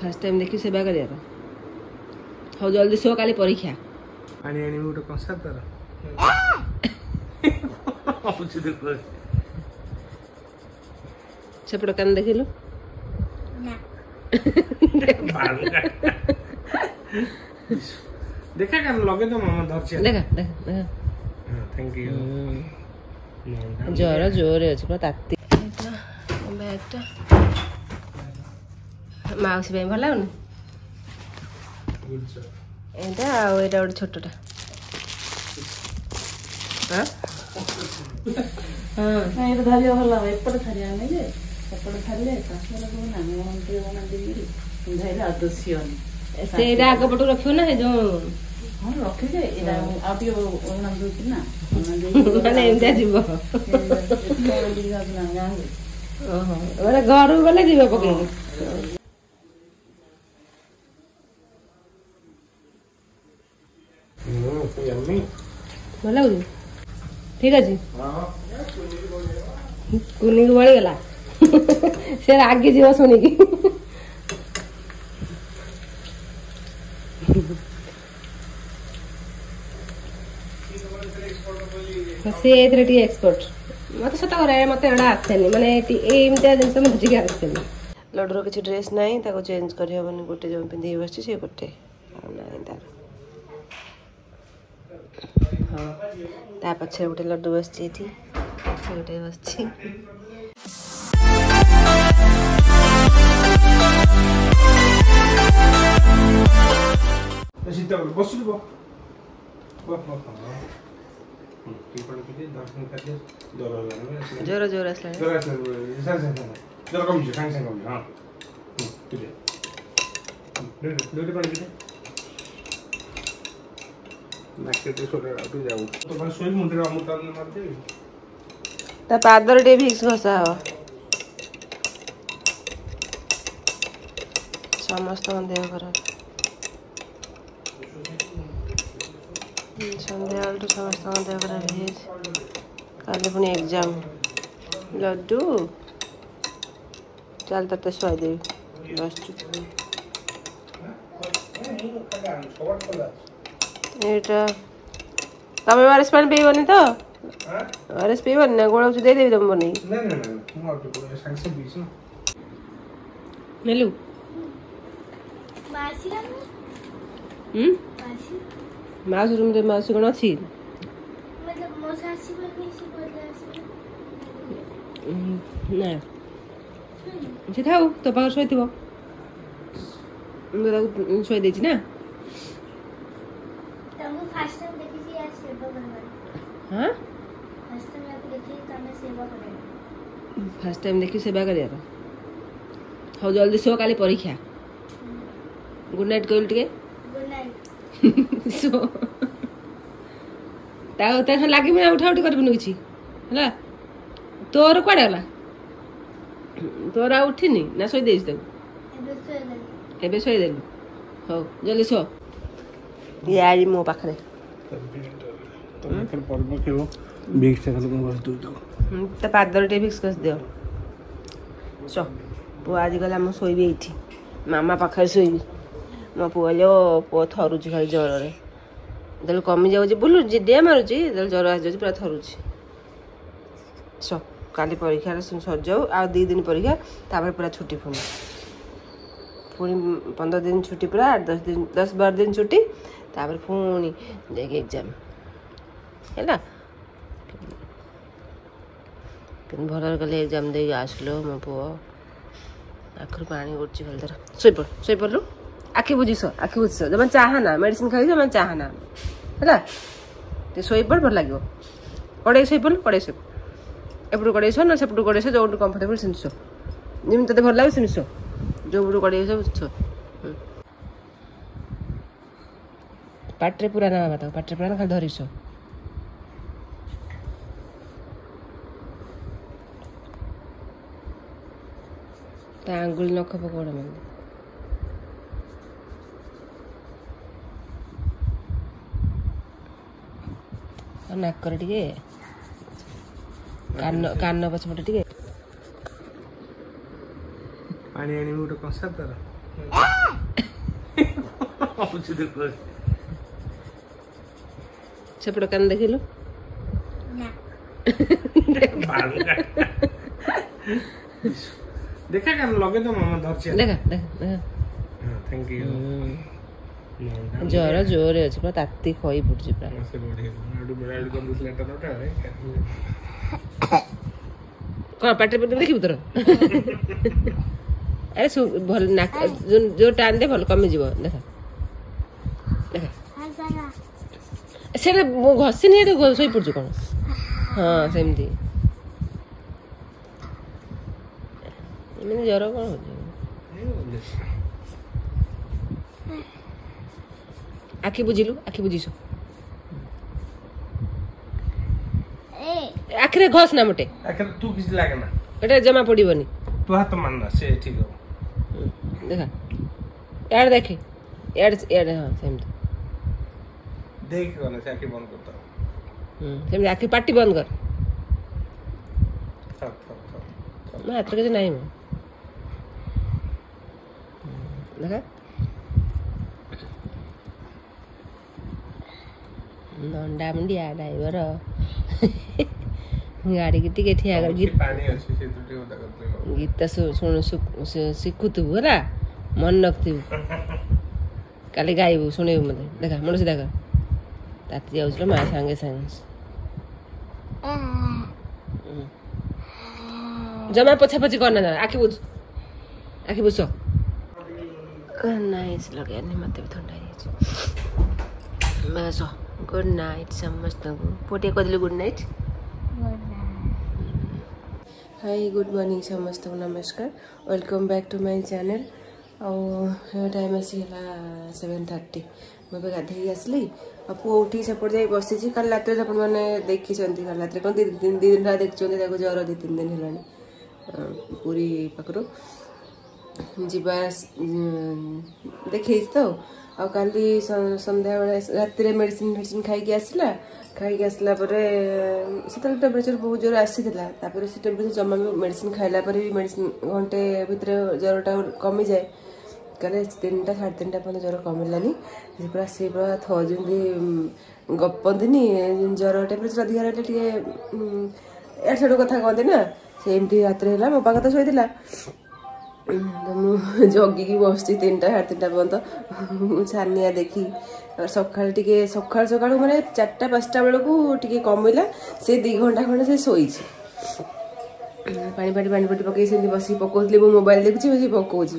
fast time देखी सेवा करिया हो जल्दी सो काली परीक्षा आनी आनी मुटे कंसा तर सेपट कान देखिलु ना देखा कान लगे तो मामा धरछि देखा देखा थैंक यू ज्वर जोर अछि पुरा ताती बैगटा माउसी भाई भला होनी एटा आ एटा ओड छोटटा हां हां एटा धरिया भला एपट धरिया नै जे एपट धरिले सासरा को ना मंत्री बना देबी धैर्य आदर्शियन सेरा आगे पटो रखियो ना जो हां रखि जे एटा आटियो ओना दुति ना माने एंदा जीवो ओहो ओरे घर गले जीवो पके भला हो ठीक अछि कुनी को बळी गला से आगे जीव सुनी की से एथरे टी एक्सपर्ट मत सता करे मते एडा आसेनी माने एमते जिंस मत जिगा आसेनी लड्डूर किछि ड्रेस नाही ताको चेंज करि हबनी गोटे जो पिंदी बसछि से गोटे नाही तार हां ता पछे गोटे लड्डू बसछि एठी गोटे बसछि सीता बसु बो जोर जोर असला जोर कम जे सांग सांग हां दोटे पानी दे नाके ते सोरे आउट जाऊ तो बस सोई मुंडे अमृत मार दे ता पादर टे भिक्स घसा हो समस्त देह खराब संध्या तो समस्त देह खराब है काले पुनी एग्जाम लड्डू चल तते सोई दे बस एटा तमे वारस पानी पीबनी तो वारस पीबनी ना गोळा दे देबी तुम बनी नहीं नहीं नहीं और तो सांग से बीस ना नेलु मासी ना मासी माउस रूम रे माउस कोन अछि मतलब मोसासी बनी से बोलला ना जे थाउ तो पावर सोइतिबो मैं सोई देछि ना तमु फास्ट टाइम देखि जी आज सेवा करबा हां फास्ट टाइम देखि तमे सेवा करे फास्ट टाइम देखि सेवा करिया हो जल्दी सो काली परीक्षा गुड नाइट कहल टिके गुड नाइट सो ता लागी मैं उठा उठी करबनु किछि हला तोर कोडे गला तोरा उठिनी ना सोई देइस तू एबे सोई देलु हो जल्दी सो यारी मो पाखरे तो फिर पड़बो केबो बिक्स खाली को बस दू दो त पादर टे बिक्स कस दियो सो पो आज गला म सोइबे इठी मामा पाखरे सोइबी म पुअलो पो थरुची खाली ज्वर रे दल कमी जाउ जे बुलु जे डे मारुची दल ज्वर आ जाउ पूरा थरुची सो काली परीक्षा रे सर जाऊ आ 2 दिन परीक्षा तापर पूरा छुट्टी पुनी 15 दिन छुट्टी पूरा 10-12 दिन छुट्टी तापर पुनी देख एग्जाम हैला किन भरर गले एग्जाम दे आसलो म पो आखर पानी उडची खाली धर सोई पड़लु आखि बुझिस जब चाहा ना मेडिसिन खाइ जब चाहा ना हैला ते सोई पड़ भल लागियो कड़े सोई पड़ एपटू कड़े सो ना सेपटू कड़े सो जो कंफर्टेबल सिमसो जिम तते भल लागे सिमसो जो बुडू कड़े सो छो पाट्रे पूरा ना बात पाट्रे पूरा खाली धरिसो ता आंगुल नख पकोड़ मन नाकर टिके कान पछपटे टिके पानी आनी गोटे कंसा तार सेपट कान देखिलु ना देखा कान लगे तो मामा धरछे देखा देखा थैंक यू ज्वर जोरे अछि पूरा ताती खई फुटछि पूरा से बढ़िया आडू मेरा आडू कर दिस लेटर नोटा है कौन पाटे पे देखिबु तोर अरे भल नाक जो टान दे भल कमी जीव देखा देखा हां सारा से मो घसी नहीं रे सोई पड़छु कोन हां सेमती एमने ज्वर कोन हो आखि बुझिसु ए आखिरे घस ना मोटे आखिर तू किस लागे ना एटा जमा पड़िबनी तू हाथ मानना से ठीक हो देखा यार देखे यार हां सेमती देख वाला से आंखें बंद करता सेमती आखि पाटी बंद कर थक मैं हाथ के नहीं मैं देखा नंडा मुंडिया ड्राइवर गाड़ी की टिके ठिया कर गीत पानी अच्छे से तो होता करते हो गीत शुण शिखुथु होला मन रखिथु काली गाइबु शुणेबु मते देखा मनुष्य देखा ताती जाउछलो मा संगे संगे जमा पछा पछी करना जा आखि बुझ नाइस लगे नि मते ठंडा ହେଇଛି बस गुड नाइट समस्त को पोटे कदिले good night hi good morning समस्त को नमस्कार welcome back to my channel time आसीगला 7:30 मैं गाधे आसली पु उठी सेपट जाई बसी कल रात मैंने देखी कल रात कौन दिन देखते ज्वर 2-3 दिन है पूरी पाखु जीवा देखे तो आ काली संध्या बेले राति मेडिसिन खाई आसला से टेम्परेचर बहुत जोर आसी से टेम्परेचर जमा मेडिसिन खाइला भी मेडिसिन घंटे भितर ज्वरटा कमी जाए कल 3टा 3:30 पर्यटन ज्वर कमिलानी पूरा से पूरा थी गपंती ज्वर टेम्परेचर अधिक रही एड़ कथा कहते ना सेमती रात मो पाख तो शोला जगिकी बस 3टा 3:30 पर्यटन छानिया देखी सका सका सका मैंने 4टा-5टा बेलू टे कमिला से 2 घंटा खंडे से शोई पानी पकई से बस पकाउली मो मोबाइल देखुची बस पकाउची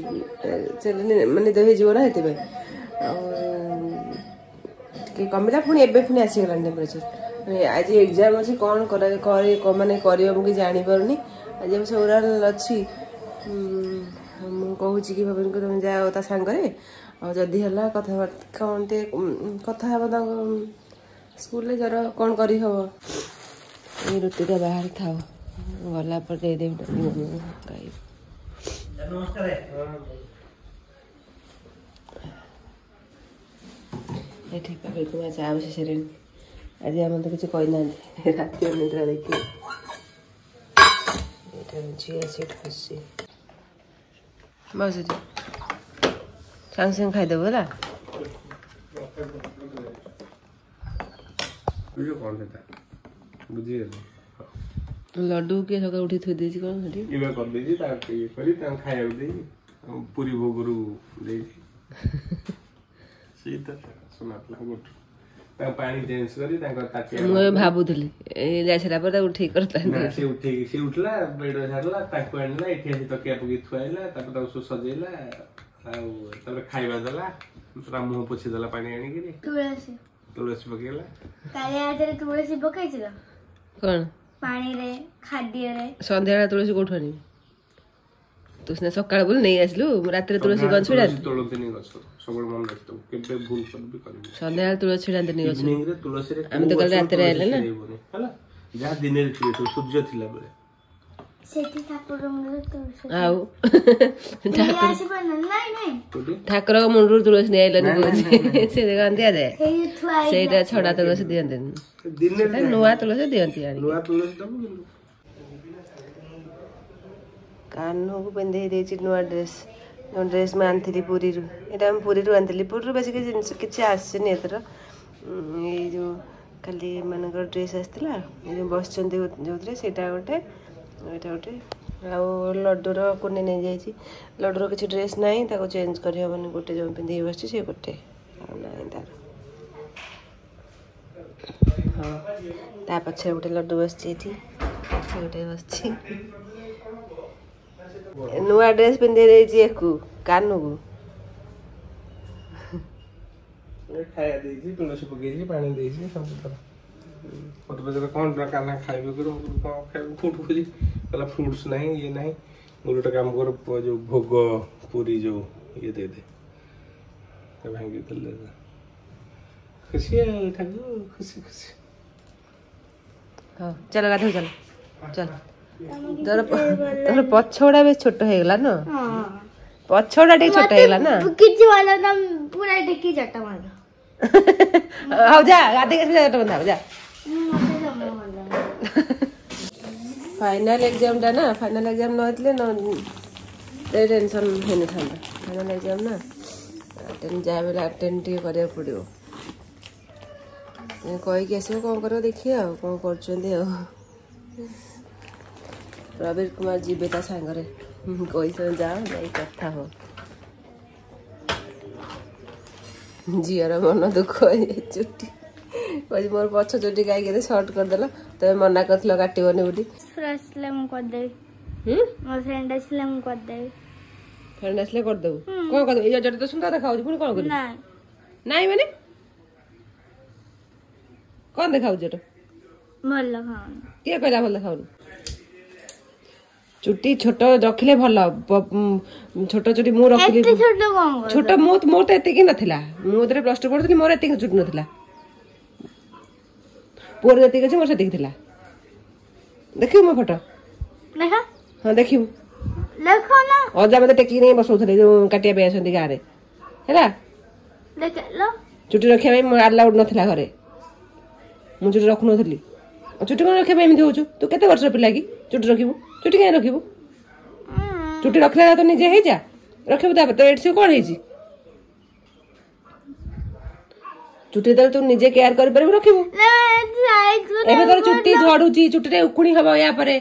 मानने दे जीव ना ये कमिला पुणी एबे पुणी आसीगला टेम्परेचर आज एग्जाम अच्छी कौन माने मुझे जानीपारूनी आज सब ओराल अच्छी मुझे कि भाभी को तुम जाओ ता सांगरे और जदि है कथबार्ता कौन कथा स्कूल जर कौन कर ऋतुटा बाहर था गला पर दे दे ठीक है तुम्हें चाह बस से आज आम तो किसी कहना रात निद्रा देखिए खुशी बस सांग सांग खाईदेव है लड्डू किए सका उठी थी देजी कौन सेठी इबे कर देजी ता ये करी ता खाया दे पूरी भोगरू दे सीता सुनातला गुट ता पानी चेंज करी ता ताके मैं भाबुथली ए जाछरा पर उठी करता ना से उठला बेड झारला ताको आणला एठी आसी तकिया पकी थुआइला तापर ता सजेला आ तापर खाइबा दला पूरा मुंह पोछि दला पानी आनी के तुलसी पकेला काले आदरे तुलसी पकाइছিল कोन पानी रे खाद्य रे संध्या तुलसी कोठु आनी तुसने सकाळ बोल नहीं आसलु रात्रे तुलसी गछ छिडा तोळते नहीं गछ सबल मन रखतो केबे भूल कर भी कर संध्या तुलसी छिडाते नहीं गछ इवनिंग रे तुलसी रे हम तो कल रात्रे आले ना हला जा दिन रे छिए तो सूर्य थिला बेले सेठी ठाकुर मुंडू तुलसी आउ नहीं ठाकुर मुंडू तुलसी नहीं आइलनी से गंदिया दे सेटा छडा तुलसी दियंते दिन रे नुआ तुलसी दियंती आनी नुआ तुलसी दबु कान्हू को पिंधे देछि नुआ ड्रेस जो ड्रेस में आनी पुरी यहाँ पुरी आनी पुरी बेसिक जिन किसी आसनी एथर ये जो खाली मान ड्रेस आसाला जो बस जो से गोटे यहाँ गोटे आउ लड्डूर कुने नहीं जाइए लड्डूर किसी ड्रेस ना चेंज करहबन गोटे जो पिंधे बस से गोटे ना तार हाँ ता पछे गोटे लड्डू बस गोटे बस नुआ ड्रेस पिंधे देछि कानू को खाया देछि तुलसी पकेछि पानी देछि सब तरह मत बजर कोन काना खाइबे करो कोन खाइबे फूट खोजी कहला फ्रूट्स नहीं ये नहीं गोटे काम कर जो भोग पूरी जो ये दे दे भांगी दे खुशी ठाकू खुशी खुशी हाँ चलो गाधो चलो चल तोर पछोड़ा बे छोट हो गला न पछोड़ा टे छोट हो गला ना किछि वाला ना पूरा टेकी जटा मारो आओ जा गाधे के जटा बंधा जा फाइनल एग्जाम टा ना फाइनल एग्जाम न होतले न टेंशन हेने थांदा फाइनल एग्जाम ना अटेंड जाय बेला अटेंड टी करे पड़ियो कही कि आसो कौन कर देखिए आ कौन कर प्रवीर कुमार जीवे ता सांगरे कही जाओ नहीं कथा हो झीर मन दुख चुट्टी कही मोर पछ चुट्टी गाई सर्ट करदेल तब मना कर काटबनी बोली फ्रेंड आसले करदेबू कौन कर ये जटा तो सुंदर देखा पुणी कौन कर नाई माने कौन देखा जटा भल खाऊन किए कहला भल खाऊन चुट्टी छोट रखिले भल छोट चुट्टी मु रखिली छोट मोर तो एतिक नथिला मु जरे प्लस 2 पढुथली मोर एतिक चुट्टी नथिला पोर एतिक अछि मोर सेतिक थिला देखियो मो फोटो देखा हां देखियो देखो ना अजा मते टेकी नहीं बसौथले जो काटिया पे आसंती गारे हैला देख लो चुट्टी रखिया भाई मोर अलाउड नथिला घरे मु चुट्टी रखु नथली चुट्टी कोन रखिया एमती होछु तू केते वर्ष पिला की चुट्टी रखिबू चुट्टी कहीं रखिबू चुट्टी रखला तो निजे हे जा रखिबू ता तो एटसे कोन हेजी चुट्टी दल तू निजे केयर कर परबू रखिबू एबे तोर चुट्टी झड़ुची चुट्टी रे उकुणी हबो या परे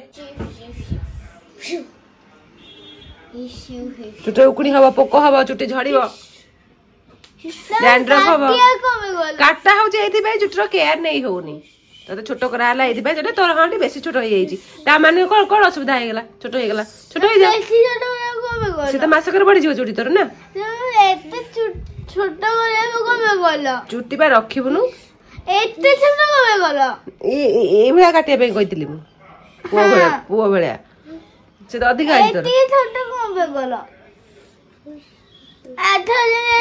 चुट्टी उकुणी हबो पोको हबो चुट्टी झड़िबो डैंड्रफ हबो काटा हो जे एथि बे चुट्टी रो केयर नहीं होनी तो छोट कराला एथि बे जने तोर हांटी बेसी छोट होई जाईची ता माने कोन असुविधा हे गेला छोट हो जा से तो मासकर बढ़ी जीव चुट्टी तोर ना एते छोट गले कोमे गलो चुट्टी बा रखिबुनु एते छोट कोमे गलो ए भला काटिया पे कहितली मु पुओ भला से तो अधिक आई तोर एते छोट कोमे गलो आधा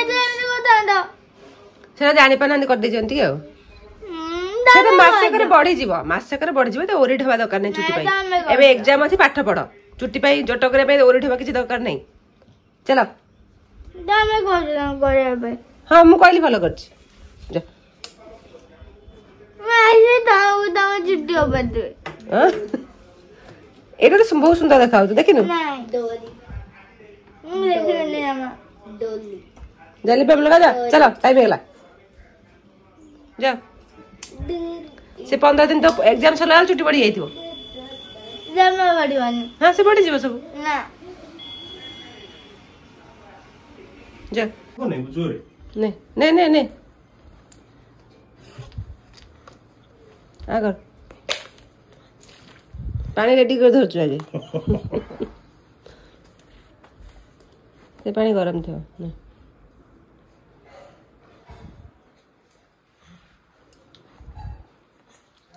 दिन को दांडो से जानि पाना कर दे जंती आ से तो मासकर बढ़ी जीव तो ओरिठ हवा दरकार नहीं चुट्टी पाई एबे एग्जाम अछि पाठ पढ़ चुट्टी पाई जट करे पे ओरिठ हवा किछि दरकार नहीं चलो दामे करे बे हां मु कहली भलो करछि जा मैं ऐसे दाऊ चुट्टी ऊपर दे हां एटा तो बहुत सुंदर देखाउ तो देखिनु नहीं डोली देखले ना डोली जल्दी पे लगा जा चलो टाइम गेला जा से 15 दिन तो एग्जाम चला छुट्टी पड़ी जाइथिबो जमा पड़िवानी हां से पड़ी जीवो सब ना जा कोने जोरे नहीं आगर पानी रेडी कर धरछु आगे से पानी गरम थियो नहीं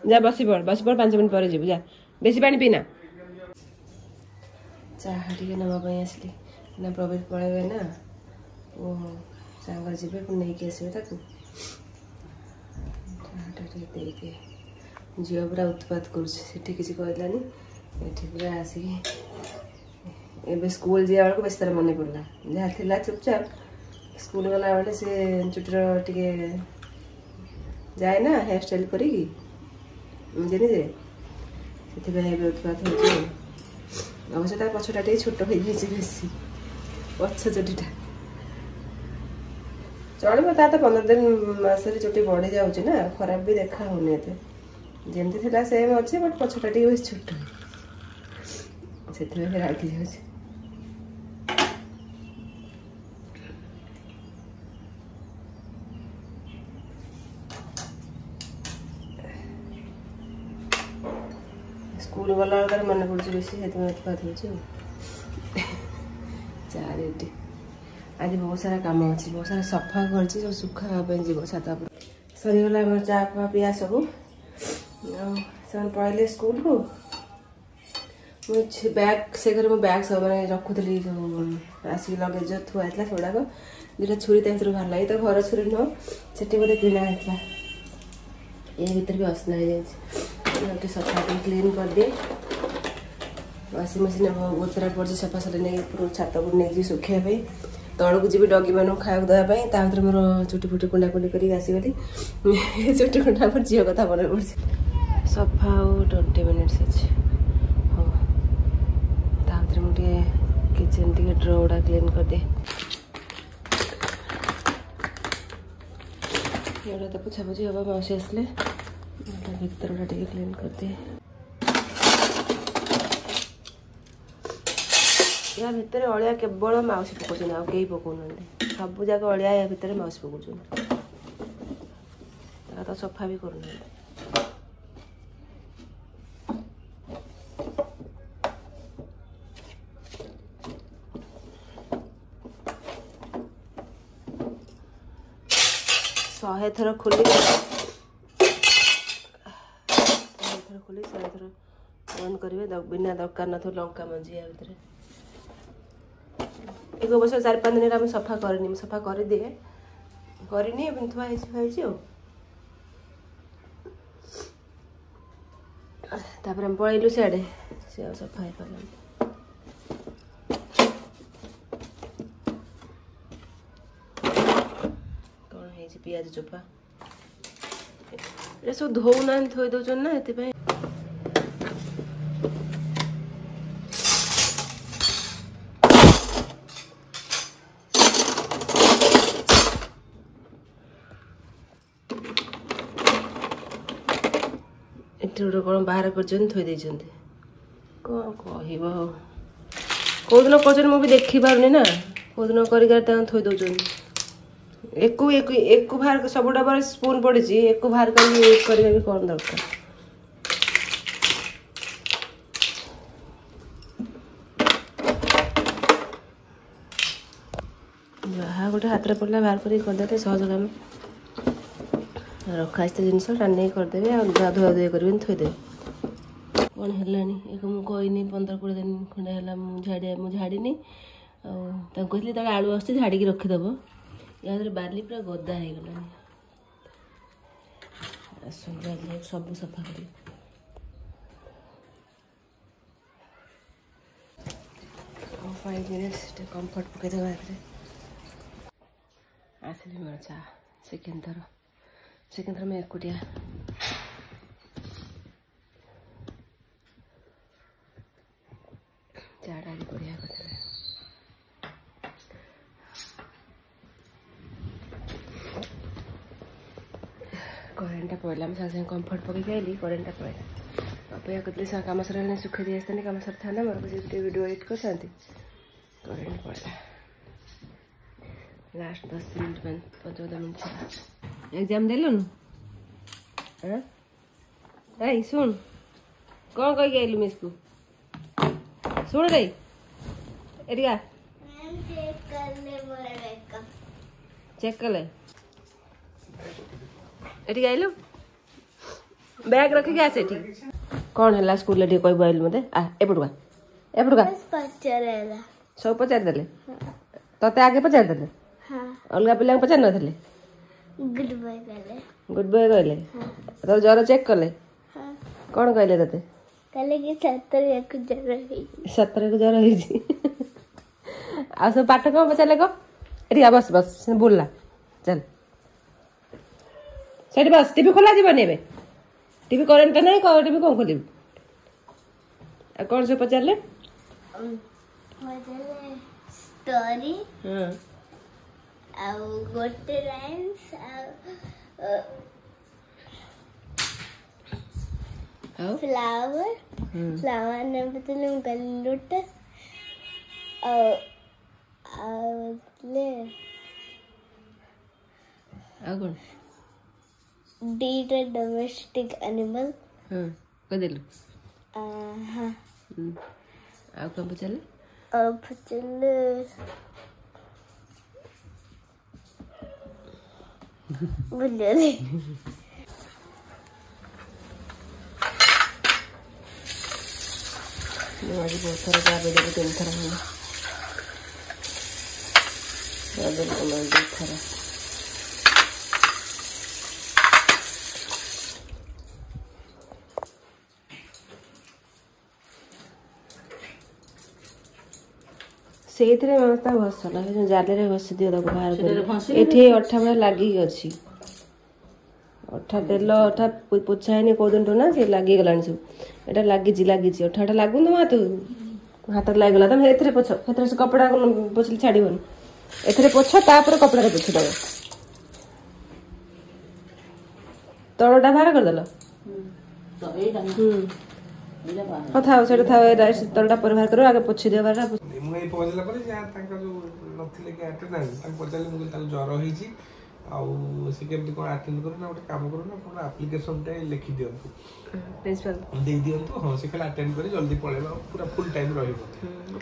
जा बसी पड़ 5 मिनट पर जीव जा बेसी पानी पीना चाह टिके नवा आसली ना प्रवीर पड़े ना ओ सांगर जी नहीं कि आसवे ताकू झील पूरा उत्पात कर किसी कहलानी ये पूरा आसिक ए स्कूल जा बेलू बेस तार मन पड़ा जहाँ थी चुपचाप स्कूल गला बेले से चुट्टी टे जाए ना हेयर स्टाइल करी निजे निजे से उत्पात हो अवश्य तार पछटा टे छोट हो जाइए बेसी पछ चोटीटा चलो ता तो 15 दिन मासरे चोटी बढ़ी जाऊँ ना खराब भी देखा होनी एते जमती थिला सेम अच्छे बट पछटा टे बेसी छोट से रागी जाऊँ स्कूल गला मन पड़े बेसी चारिटी आज बहुत सारा काम अच्छे बहुत सारा सफा कर सुखा जीव छात सरीगला चा फा पिया सब पढ़े स्कूल को बैग से घर मो बैग सब मैंने रखुली आसिक लगेज थुआ सेगुड़ाक दुटा छुरी भर लगे तो घर छुरी नुह से बोले किणा होता ये भर भी असना हो जाए सफा क्लीन कर दिए वाशिंग मशीन बहुत सारा पड़ी सफा सफा नहीं छात को नहीं सुखाई तौक जी डगी मान खाया देवाई भर मोर चुटी फुटी कुंडा कुंडी कर आसगली चुटी कुंडा पर झील कथा मन पड़े सफा 20 मिनिट्स अच्छे हाँ भर मुझे किचन टे ड्रो गुड़ा क्लीन कर दिए एटा तो पोछापोछी हम मौसी आसले भर गुड़ा टे क्लीन कर दिए या भितर अलिया केवल मौसी पकाउछन् आ केही पकाउनाहांती सब जाक अलिया या भितर मौसी पकाउछन् तो सफा भी करूना शहे थर खोली 100 थर बंद करेंगे बिना दरकार न लंका मंजी या भितर एक वर्ष 4-5 दिन हम सफा करनी सफा कर दिए करनी थुआ तापर हम पलैलु सियाड़े से सफा हो पार कौन है पियाज चोपा ये सब धोना थोई दौन ना ये कौन बाहर कर थोई कौन कह कौन कर मुझे देखी पारनी ना कौन कर थोई दौन एक बाहर सब डबर स्पून पड़ी एक बाहर कर यूज करने भी कौन दरकार जहाँ गोटे हाथ में पड़ा बाहर करदे सहज कम रखा जिनस टाणी करदे धुआ धुआ कर थोदे कौन है एक मुझे कहनी 15-20 दिन खंडे है मुझे झाड़नी कहली तक आलू आस झाड़ी रखीदेव या बार्ली पूरा गदा हो गलानी सब सफा कर 5 मिनिट्स कम्फर्ट पकईदे आसली मोर चा सेकेंड थर मैं एकुटिया चाटा आज बढ़िया करेन्टा पड़ा सागे सागे कम्फर्ट पकई आइली करेन्टा पड़ा अपेक्षा करते कम सर सुखे दी आसता कम सर था मोर वीडियो एडिट कर करेन्ट पड़ा लास्ट 10 मिनट 14 मिनट एग्जाम देलुन सुन कौन कह आइलु मिस को सुन रे एरिया चेक कर ले एटी आइलु बैग रखी आसे ठीक कौन है स्कूल टे कह आइलु मत एपटुका सब पचार देले तते आगे पचार देले अलग पिला पचार न गुड बाय कहले तो ज्वर चेक कले कौन कहले तते कहले कि 17 को ज्वर है आ सब पाठ कौन पचारे को एरिया बस बस बोलला चल सेठ बस टीवी खोला जीवन ए टीवी करेन्ट नहीं टीवी कौन खोल कौन सब पचारे story हां ଆଉ ଗୋଟେ lines ଆଉ flower ने बतले लोटस ले ଆଉ କଣ did a domestic animal हां କହିଦେଲୁ हाँ ଆଉ କଣ ପଚାରିଲେ पचले बुझले आज बहुत थोड़ा चाबी दे 3 थर हम चाबी को मैं 2 थर ସେଇଥିରେ ମସ୍ତା ଘଷଲା ସେ ଜାଲେରେ ଘଷି ଦିଅ ତାକୁ ବାହାର କରି ଏଠି ଅଠା ଭଳିଆ ଲାଗିକି ଅଛି ଅଠା ତେଲ ଅଠା ପୋଛା ହେଇନି କୋଉ ଦିନଠୁ ନା ସେ ଲାଗିଗଲାଣି ସବୁ ଏଟା ଲାଗିଛି ଅଠାଟା ଲାଗୁନି ମୋ ହାତରେ ଲାଗିଗଲା ତମେ ଏଥିରେ ପୋଛ ସେଥିରେ ସେ କପଡ଼ା ପୋଛିଲେ ଛାଡ଼ିବନି ଏଥିରେ ପୋଛ ତାପରେ କପଡ଼ାରେ ପୋଛିଦେବ ତଳଟା ବାହାର କରିଦେଲ ହଁ ଥାଉ ସେଇଟା ଥାଉ ଏଇଟା ତଳଟା ପରେ ବାହାର କରିବ ଆଗେ ପୋଛି ଦିଅ ବାରଟା ମୁଁ ଏଇ ପହଞ୍ଚିଲା ପରେ ଯାହା ତାଙ୍କର ଯୋଉ ନଥିଲେ କି ଆଟେଣ୍ଡାଣ୍ଟ ତାଙ୍କୁ ପଚାରିଲି ମୁଁ ତାକୁ ଜ୍ୱର ହେଇଛି ଆଉ ସେ କେମିତି କ'ଣ ଆଟେଣ୍ଡ କରୁ ନା ଗୋଟେ କାମ କରୁ ନା ଆପଣ ଆପ୍ଲିକେସନଟେ ଲେଖିଦିଅନ୍ତୁ ପ୍ରିନ୍ସିପାଲ ଦେଇଦିଅନ୍ତୁ ହଁ ସେ ଖାଲି ଆଟେଣ୍ଡ କରି ଜଲ୍ଦି ପଳେଇବ ଆଉ ପୁରା ଫୁଲ୍ ଟାଇମ୍ ରହିବ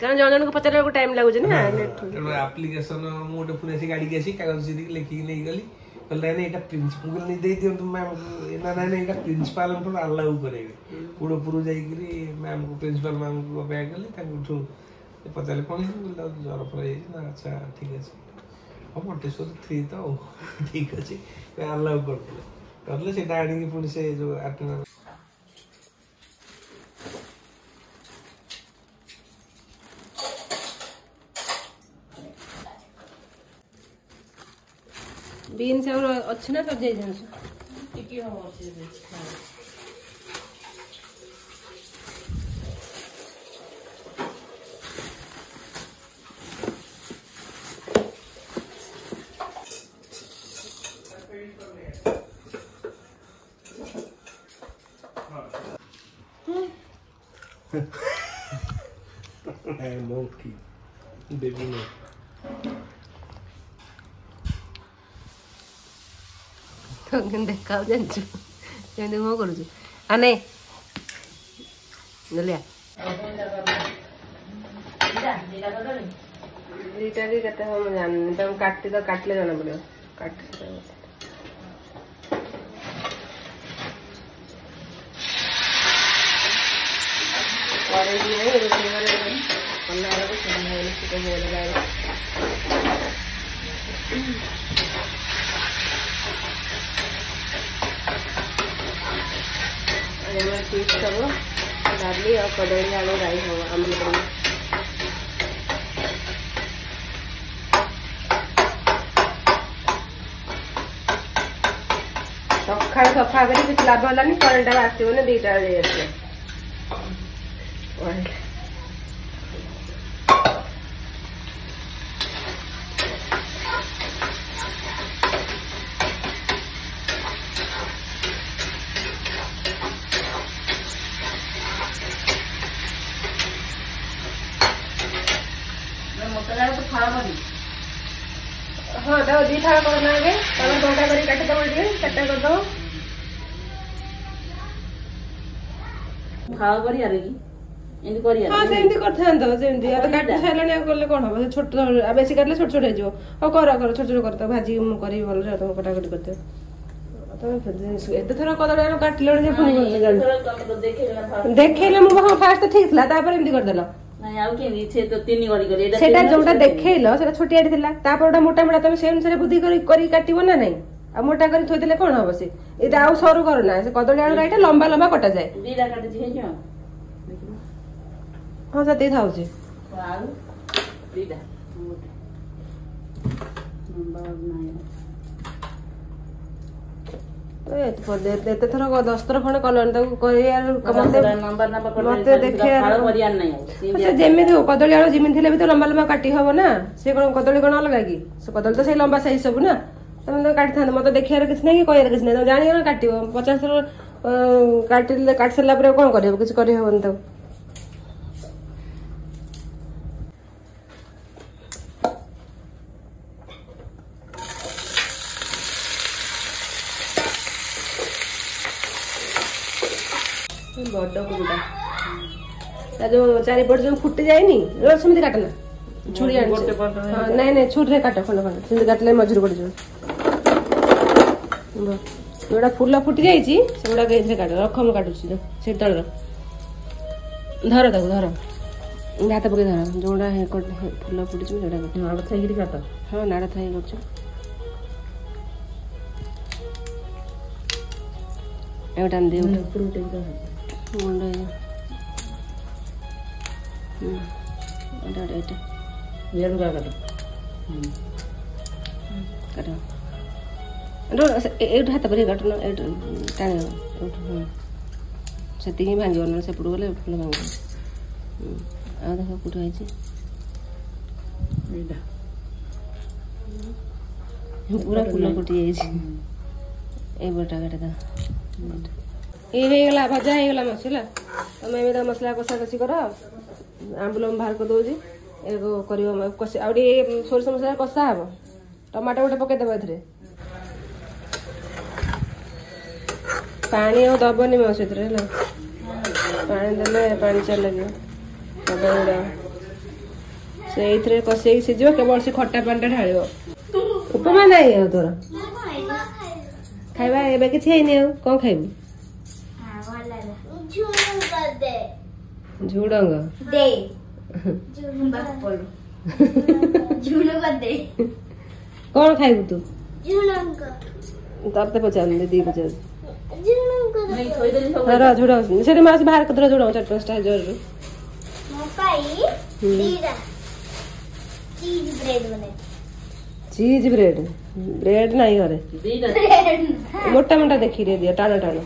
କାରଣ ଜଣ ଜଣଙ୍କୁ ପଚାରିବାକୁ ଟାଇମ୍ ଲାଗୁଛି ନା ତେଣୁ ଆପ୍ଲିକେସନ ମୁଁ ଗୋଟେ ପୁଣି ଆସି ଗାଡ଼ିକି ଆସି କାଗଜ ଚିରିକି ଲେଖିକି ନେଇଗଲି କହିଲେ ନାଇଁ ଏଇଟା ପ୍ରିନ୍ସିପାଲ ଦେଇଦିଅନ୍ତୁ ମ୍ୟାମ୍ ନା ନାଇଁ ଏଇଟା ପ୍ରିନ୍ସିପାଲଙ୍କଠୁ ଆଲାଉ କରେଇବେ ପୁରପୁରୁ ଯାଇକିରି ମ୍ୟାମ୍କୁ ପ୍ରିନ୍ସିପାଲ ମ୍ୟାମ୍କୁ ଅପେକ୍ଷା କଲି ତାଙ୍କଠୁ ପଚାରିଲେ କ'ଣ ହେଇଛି ଜ୍ୱର ଫର ହେଇଛି ନା ଆଚ୍ଛା ଠିକ୍ ଅଛି ହଁ ମଣ୍ଟେଶ୍ୱର 3 ତ ଆଉ ଠିକ୍ ଅଛି ଆଲାଉ କରିଦେଲେ ସେଇଟା ଆଣିକି ପୁଣି ସେ ଯେଉଁ ଆଟେଣ୍ଡାଣ୍ଟ ବିନ୍ସ ଆଉ ଅଛି ନା ସରିଯାଇ ଜିନିଷ ଟିକେ ହବ monkey baby no तो देखा जानछु जेंदे मो करू आ नहीं नलिया दीटा भी कते हम जान तुम काटते तो काटले जाना पड़े काट और ये नहीं रोटी वाले अन्ना वाले को समझाने की तो बोल रहा है पीस सब डाली और कदली आलू राई हम आमले पड़ी सखा सफा कर किसी लाभ होलानी करेंट आसो ना 2टा बेले हाँ तो 2 थाल करना आगे तब 2टा कर काटी दब टे 4टा कर दब खाओ करिया रे की एंदी करिया हां सेमती करथान तो सेमती आ काटी साइलनी आ करले कोन हो छोट बेसी काटले छोट छोट हे जो ओ कर छोट छोट करता भाजी मु करी भल रे तुम कटा कटी करते तो एते थोड़ा कदड़ा काटले जे पुनी देखेले मु फास्ट ठीक थला तापर एमती कर देला नहीं आउ के छे तो 3 गरी गरी एटा सेटा जोटा देखेलो सेटा छोटियाडी थिला तापर मोटा मोटा तमे सेम से बुद्धि करी काटिबो ना नहीं आ मोटा करी थोइ देले कोन होबो से एटा आउ सरू करना से कदली आलू राइटा लंबा लंबा कटा जाए 2टा काटे जे जो हां सती थाउ छी आलू 2टा लंबा नहीं एते थर 10 थर खंड कलन ताको कहि यार मते देखे जेमिति कदली आलू जेमिति थिले भी तो लंबा लंबा काटी हबो ना से कोन कदली कोन अलग की से कदली तो से लंबा साइज सब ना तमे तो काटी थान मते देखियार किछ नै कि कहियार किछ नै जानि ना काटिबो 50 थर काटिले काट सला पर कोन करबो किछ करि हबो न तो बड़ कुटा जो चारिपट जो फुटी जाएनी सेमती काटना छुरी नहीं छुरी काट खंड खंड सेमती काटले मझुर पड़ जाए जोड़ा फुल फुटी जाइए से गुड़ा काट रख मुझे काटुची से तल धर ताको धर हाथ पकई धर जोड़ा फुल फुटी नाड़ थी काट हाँ नाड़ थी कर मुंड हाथ पर काटना टाणी से भांग सेपट गले फुल भांग आ देख कौट पूरा फुल फुटी जाइए बटा काटा ये भजा हो मसला तुम्हें मसला कषा कषि कर आंबुल बाहर कर दूसरी कर सोरष मसला कषा हे टमाटो गोटे पकईदेव ए पानी दबनी मो से पानी देले पानी चाल लगे गुड़ा से कषे सीझ केवल से खट्टा पानी ढाल उपमा नहीं है तोर खाଇବା ଏବେ କିଛି ହେଇନି ଆଉ କଣ ଖାଇବୁ ଝୁଡଙ୍ଗ दे झुडंग दे कौन खाइबू तू झुडंग तब तो पचार दीदी पचार झुडंग हाँ झुडंग से मास बाहर कर झुडंग 4-5टा जरूर मपाई दीदा चीज ब्रेड बने चीज ब्रेड ब्रेड नहीं घरे मोटा मोटा देखी रे दिया टाणा टाणा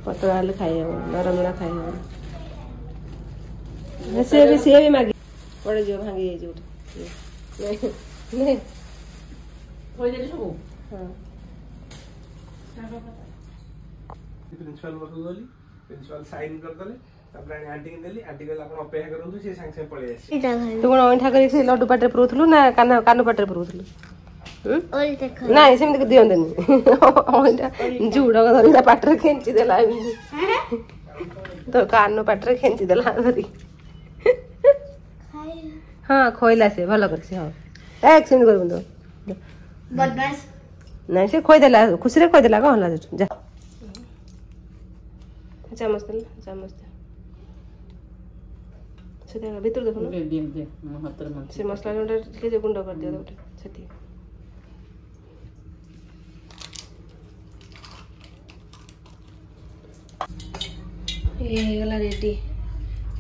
पतला हेल्ले खाई हम नरम ना खाई हम से भी मागी पड़े जो भांगी जाई जोट नहीं होई देली सब हां प्रिंसिपल मत गली प्रिंसिपल साइन कर दले तबरानी आंटी के देली आंटी गला अपन अपेक्षा करंतु से संग संग पळे आसी तू कोन ओंठा करी से लड्डू पाटे पुरुथलु ना कानो पाटे पुरुथलु नहीं सेमती दियंतनी झुड़ धरी पाटे खेची देला तो कान पाटे खेची देला धरी हाँ खोइला से भल कर से हाँ एक सेमती कर तो बदमाश नहीं से खोई देला खुशी रे खोई देला कौन होला जा चामच दे चामच दे से देखा भीतर देखो ना दे हाथ रे से मसला जोंडा के जे गुंडा कर दिया गोटे सेती ये गला रेडी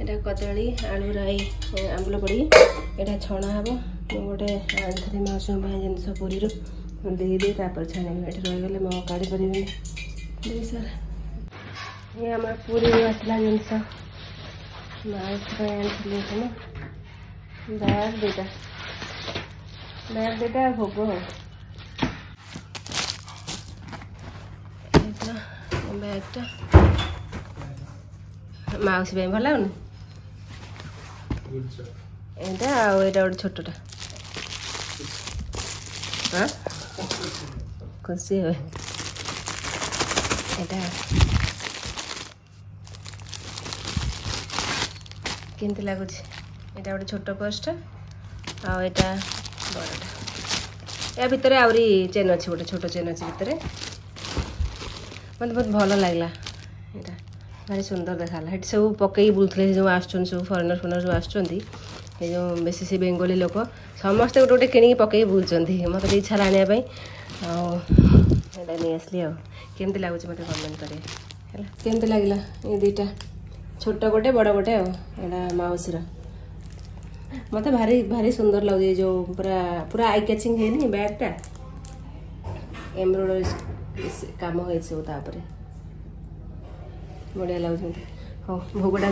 एटा कदली आलू राई आंबुल पड़ी एटा छणा हबो मो गोटे आंथरी मासम भाई जिनस पूरी रो दे दे तापर छाने एठी रह गेले मो काढी परिबे दे सर ये हमरा पूरी असला जिनस मास भाई आंथली छना बैग देता भोग हो बैगटा माउसी भाई भल लागुनि एटा आ एटा गोटे छोटटा हाँ खुशी हो एटा केमती लगुच एटा गोटे छोट पर्सटा आ एटा बड़टा या भितर आउरी चेन अच्छे गोटे छोट चेन अच्छे भितर मत बहुत भल लगला एटा भारी सुंदर देखाला हेटी सब पकई बुलथले जो आछन सब फॉरेनर फॉरेनर जो आछन ये जो बेसी से बेंगोली लोक समस्ते गोटे गोटे किणी पकई बुलचंती मत इच्छा लाने पई आ नहीं आसली आ केमती लगुच मत कमेंट करे हैला केमती लागला ये दुईटा छोट गोटे बड़ गोटे एटा माउसीर मत भारी भारी सुंदर लगे जो पूरा पूरा आई कैचिंग है नी बैगटा एम्ब्रॉयडरी काम हो सब बढ़िया लगे हाँ भोगटा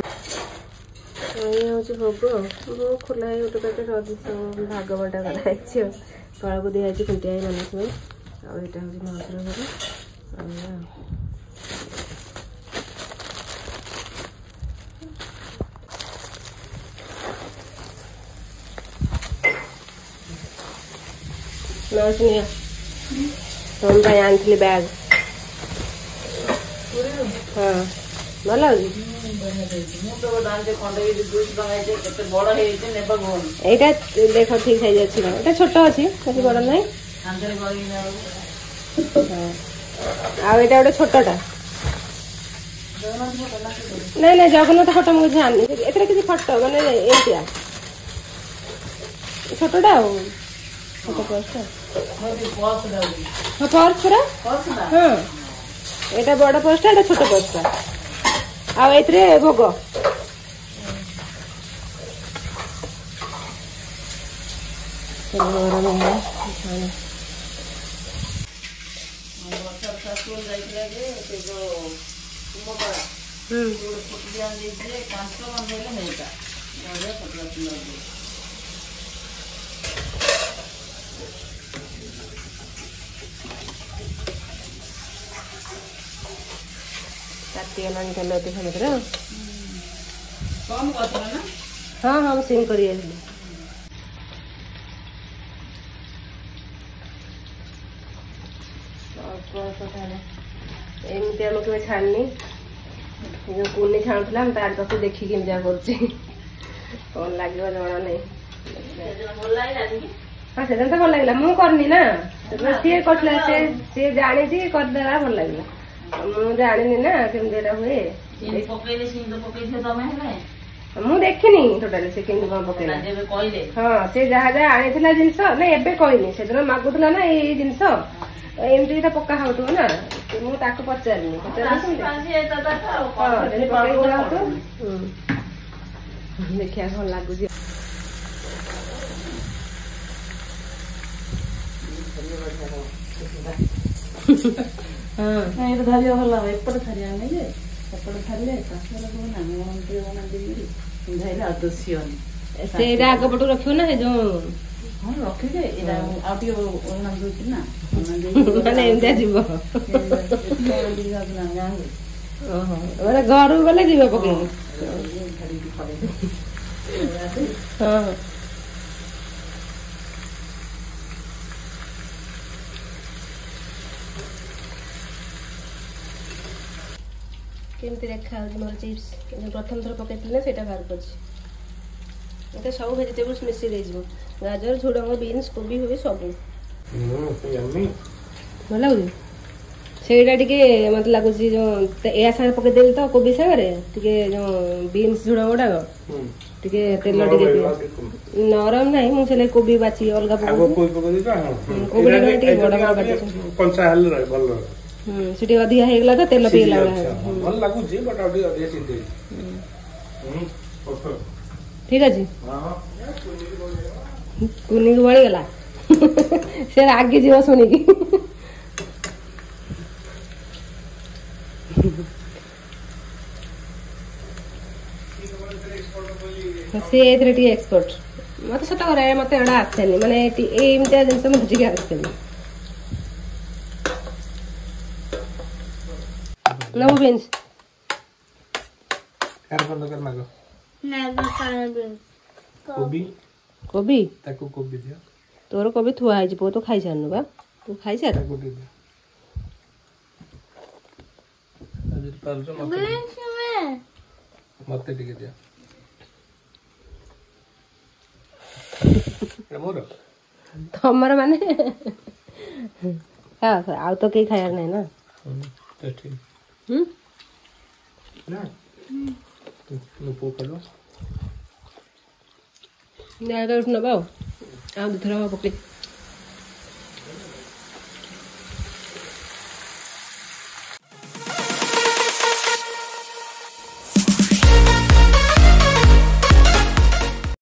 ये हूँ भोग भोग खोला है गोटे पैकेट भाग बटा कराई तला को दिखाई खुंटिया मानस आईटा हूँ माउसर घर माउस तुम आनी बैग हाँ भल এইটা দেখ ঠিক সাইজ আছে এটা ছোট আছে বেশি বড় নাই আর এটা ওটা ছোটটা নাই নাই জগন্নাথ ফটো মু জানি এটারে কিছু ফটো মানে এইটা ছোটটা ছোট পর্সটা হ্যাঁ পর্সটা হ্যাঁ এটা বড় পর্সটা এটা ছোট পর্সটা ଆଉ ଏଥିରେ ଭୋଗ काटिगलानी तेल अधिक मात्रा हाँ हाँ सिम कर एमती आम के छाड़नी जो कुनी छाणुला तार पास देखिक कौन लगे जना नहीं हाँ से तो भल लगे मुझे करनी ना सी कर जानी करदेला भल लगे मुझे जानी ना केमती हुए मुझे देखनी टोटाली से केमती कौन पकेला हाँ से जहाँ जहाँ आनी जिनस ना एबे कहनी से दिन मागुला ना ये जिनस एमती तो पका हो ना मुझे पचारि देखिए भल लगुच धरिया भल एपटे थरिया नहीं सेपटे थरिले धरले अदस्यनी से आग पटू रखियो ना जो हाँ रखिदे ना माने एमती जीव माने घर गले जीव पके हाँ केमती देखा मोर चिप्स प्रथम थर पकई से बाहर कर सब भेजिटेबल्स मिसी गाजर झुडंग बीन्स कोबी हुए सब भल लगे से मत लगुच जो या सागे पकईदेली तो कोबी सागे जो बीन्स झुडंग गुड़ाक तेल नरम ना मुझे कोबी बाची अलग से अधिका होगा तो तेल पीला ठीक अच्छे कुनी को बड़ीगला से रागी जीव शुणिकी सी एक्सपर्ट मत सत कर मत आसेनी माने एमती जिन मत आसेनी नमो बीन्स कोबी कोबी ताको कोबी दियो तोर कोबी थुआ है पो तो खाई सारनु बा तू खाई सार ताको दे दे अजर पालजो मते टिके दियो मोर तमर माने हां आ तो के खायार नहीं ना तो ठीक ना तो पो करो ना तो उठना बाओ आ दूसरा पकड़ी